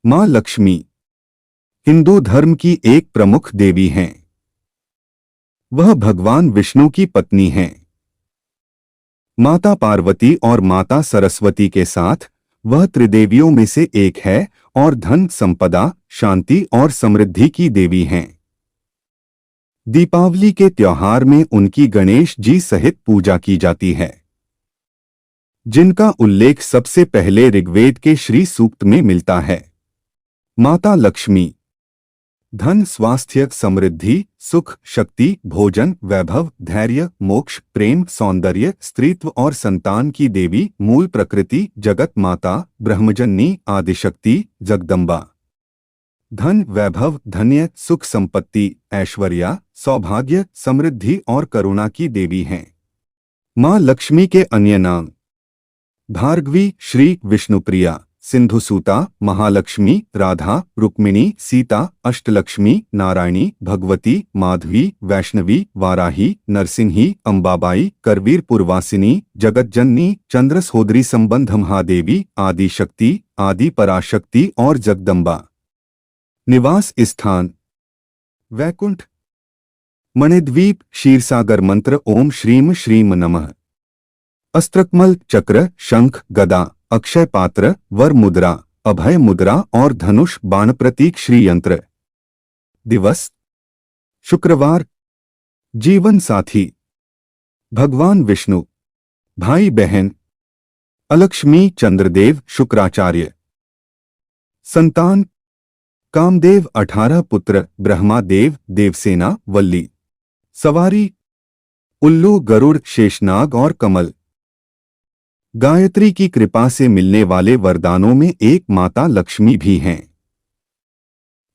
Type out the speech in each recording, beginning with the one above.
मां लक्ष्मी हिंदू धर्म की एक प्रमुख देवी हैं। वह भगवान विष्णु की पत्नी हैं। माता पार्वती और माता सरस्वती के साथ वह त्रिदेवियों में से एक है और धन, संपदा, शांति और समृद्धि की देवी हैं। दीपावली के त्योहार में उनकी गणेश जी सहित पूजा की जाती है, जिनका उल्लेख सबसे पहले ऋग्वेद के श्री सूक्त में मिलता है। माता लक्ष्मी धन, स्वास्थ्य, समृद्धि, सुख, शक्ति, भोजन, वैभव, धैर्य, मोक्ष, प्रेम, सौंदर्य, स्त्रीत्व और संतान की देवी, मूल प्रकृति, जगत माता, ब्रह्मजननी, आदिशक्ति, जगदम्बा। धन, वैभव, धन्य, सुख, संपत्ति, ऐश्वर्य, सौभाग्य, समृद्धि और करुणा की देवी हैं। मां लक्ष्मी के अन्य नाम भार्गवी, श्री विष्णुप्रिया, सिंधुसूता, महालक्ष्मी, राधा, रुक्मिणी, सीता, अष्टलक्ष्मी, नारायणी, भगवती, माधवी, वैष्णवी, वाराही, नरसिंही, अंबाबाई, करवीर पुरवासिनी, जगतजननी, चंद्रसहोदरी, संबंध महादेवी, आदि शक्ति, आदि पराशक्ति और जगदम्बा। निवास स्थान वैकुंठ, मणिद्वीप, क्षीरसागर। मंत्र ओम श्रीम श्रीम नमः। अस्त्रकमल, चक्र, शंख, गदा, अक्षय पात्र, वर मुद्रा, अभय मुद्रा और धनुष बाण प्रतीक। श्री यंत्र। दिवस शुक्रवार। जीवन साथी भगवान विष्णु। भाई बहन अलक्ष्मी, चंद्रदेव, शुक्राचार्य। संतान कामदेव, 18 पुत्र, ब्रह्मादेव, देवसेना, वल्ली। सवारी उल्लू, गरुड़, शेषनाग और कमल। गायत्री की कृपा से मिलने वाले वरदानों में एक माता लक्ष्मी भी हैं।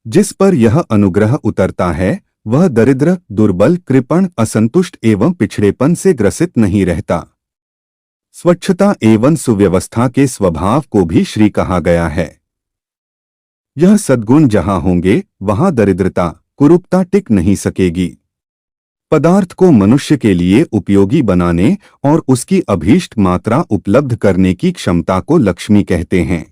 जिस पर यह अनुग्रह उतरता है वह दरिद्र, दुर्बल, कृपण, असंतुष्ट एवं पिछड़ेपन से ग्रसित नहीं रहता। स्वच्छता एवं सुव्यवस्था के स्वभाव को भी श्री कहा गया है। यह सद्गुण जहां होंगे वहां दरिद्रता, कुरूपता टिक नहीं सकेगी। पदार्थ को मनुष्य के लिए उपयोगी बनाने और उसकी अभीष्ट मात्रा उपलब्ध करने की क्षमता को लक्ष्मी कहते हैं।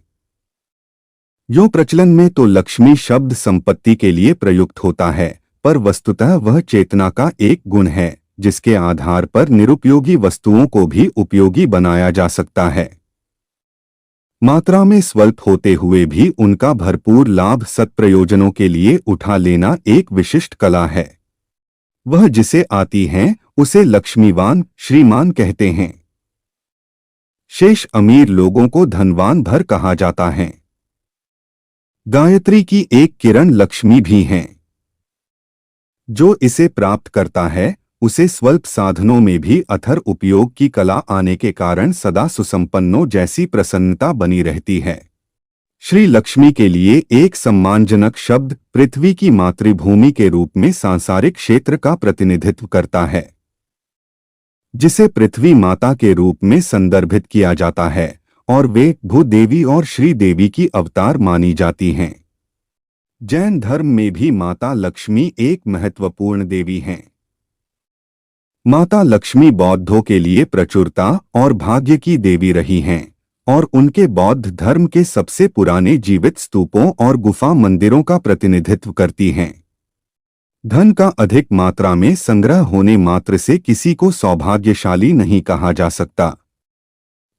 यूं प्रचलन में तो लक्ष्मी शब्द संपत्ति के लिए प्रयुक्त होता है, पर वस्तुतः वह चेतना का एक गुण है जिसके आधार पर निरुपयोगी वस्तुओं को भी उपयोगी बनाया जा सकता है। मात्रा में स्वल्प होते हुए भी उनका भरपूर लाभ सत्प्रयोजनों के लिए उठा लेना एक विशिष्ट कला है। वह जिसे आती हैं उसे लक्ष्मीवान, श्रीमान कहते हैं। शेष अमीर लोगों को धनवान भर कहा जाता है। गायत्री की एक किरण लक्ष्मी भी हैं। जो इसे प्राप्त करता है उसे स्वल्प साधनों में भी अथर उपयोग की कला आने के कारण सदा सुसंपन्नों जैसी प्रसन्नता बनी रहती है। श्री लक्ष्मी के लिए एक सम्मानजनक शब्द पृथ्वी की मातृभूमि के रूप में सांसारिक क्षेत्र का प्रतिनिधित्व करता है, जिसे पृथ्वी माता के रूप में संदर्भित किया जाता है और वे भूदेवी और श्री देवी की अवतार मानी जाती हैं। जैन धर्म में भी माता लक्ष्मी एक महत्वपूर्ण देवी हैं। माता लक्ष्मी बौद्धों के लिए प्रचुरता और भाग्य की देवी रही हैं और उनके बौद्ध धर्म के सबसे पुराने जीवित स्तूपों और गुफा मंदिरों का प्रतिनिधित्व करती हैं। धन का अधिक मात्रा में संग्रह होने मात्र से किसी को सौभाग्यशाली नहीं कहा जा सकता।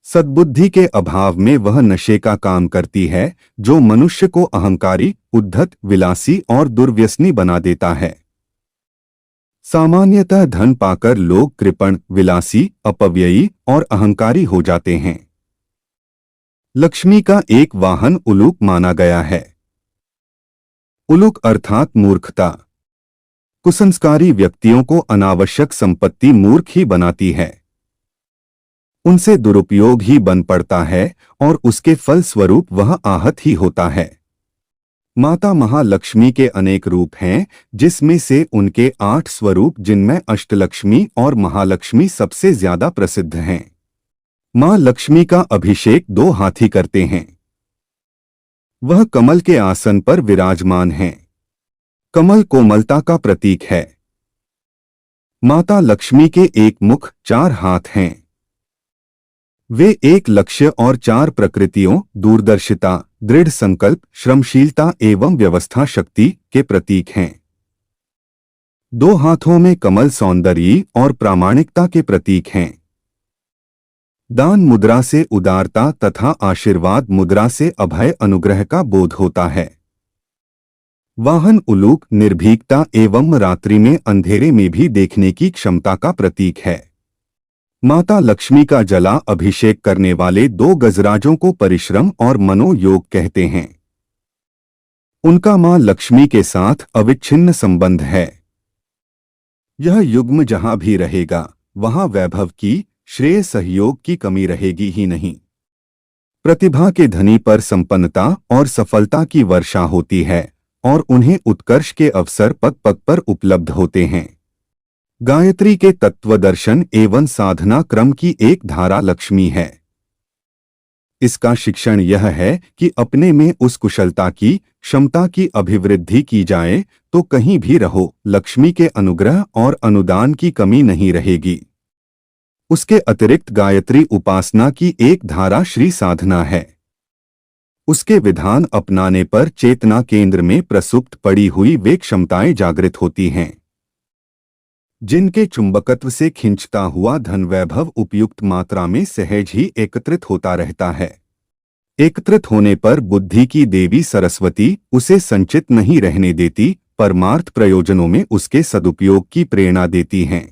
सद्बुद्धि के अभाव में वह नशे का काम करती है जो मनुष्य को अहंकारी, उद्धत, विलासी और दुर्व्यसनी बना देता है। सामान्यतः धन पाकर लोग कृपण, विलासी, अपव्ययी और अहंकारी हो जाते हैं। लक्ष्मी का एक वाहन उलूक माना गया है। उलूक अर्थात मूर्खता। कुसंस्कारी व्यक्तियों को अनावश्यक संपत्ति मूर्ख ही बनाती है। उनसे दुरुपयोग ही बन पड़ता है और उसके फल स्वरूप वह आहत ही होता है। माता महालक्ष्मी के अनेक रूप हैं, जिसमें से उनके 8 स्वरूप जिनमें अष्टलक्ष्मी और महालक्ष्मी सबसे ज्यादा प्रसिद्ध हैं। मां लक्ष्मी का अभिषेक 2 हाथी करते हैं। वह कमल के आसन पर विराजमान हैं। कमल कोमलता का प्रतीक है। माता लक्ष्मी के एक मुख, 4 हाथ हैं। वे एक लक्ष्य और 4 प्रकृतियों, दूरदर्शिता, दृढ़ संकल्प, श्रमशीलता एवं व्यवस्था शक्ति के प्रतीक हैं। 2 हाथों में कमल सौंदर्य और प्रामाणिकता के प्रतीक हैं। दान मुद्रा से उदारता तथा आशीर्वाद मुद्रा से अभय अनुग्रह का बोध होता है। वाहन उलूक निर्भीकता एवं रात्रि में अंधेरे में भी देखने की क्षमता का प्रतीक है। माता लक्ष्मी का जला अभिषेक करने वाले 2 गजराजों को परिश्रम और मनोयोग कहते हैं। उनका मां लक्ष्मी के साथ अविच्छिन्न संबंध है। यह युग्म जहां भी रहेगा वहां वैभव की, श्रेय, सहयोग की कमी रहेगी ही नहीं। प्रतिभा के धनी पर संपन्नता और सफलता की वर्षा होती है और उन्हें उत्कर्ष के अवसर पग पग पर उपलब्ध होते हैं। गायत्री के तत्वदर्शन एवं साधना क्रम की एक धारा लक्ष्मी है। इसका शिक्षण यह है कि अपने में उस कुशलता की, क्षमता की अभिवृद्धि की जाए तो कहीं भी रहो, लक्ष्मी के अनुग्रह और अनुदान की कमी नहीं रहेगी। उसके अतिरिक्त गायत्री उपासना की एक धारा श्री साधना है। उसके विधान अपनाने पर चेतना केंद्र में प्रसुप्त पड़ी हुई वे क्षमताएं जागृत होती हैं जिनके चुंबकत्व से खिंचता हुआ धन वैभव उपयुक्त मात्रा में सहज ही एकत्रित होता रहता है। एकत्रित होने पर बुद्धि की देवी सरस्वती उसे संचित नहीं रहने देती, परमार्थ प्रयोजनों में उसके सदुपयोग की प्रेरणा देती हैं।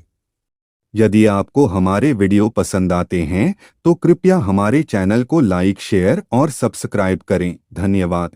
यदि आपको हमारे वीडियो पसंद आते हैं तो कृपया हमारे चैनल को लाइक, शेयर और सब्सक्राइब करें। धन्यवाद।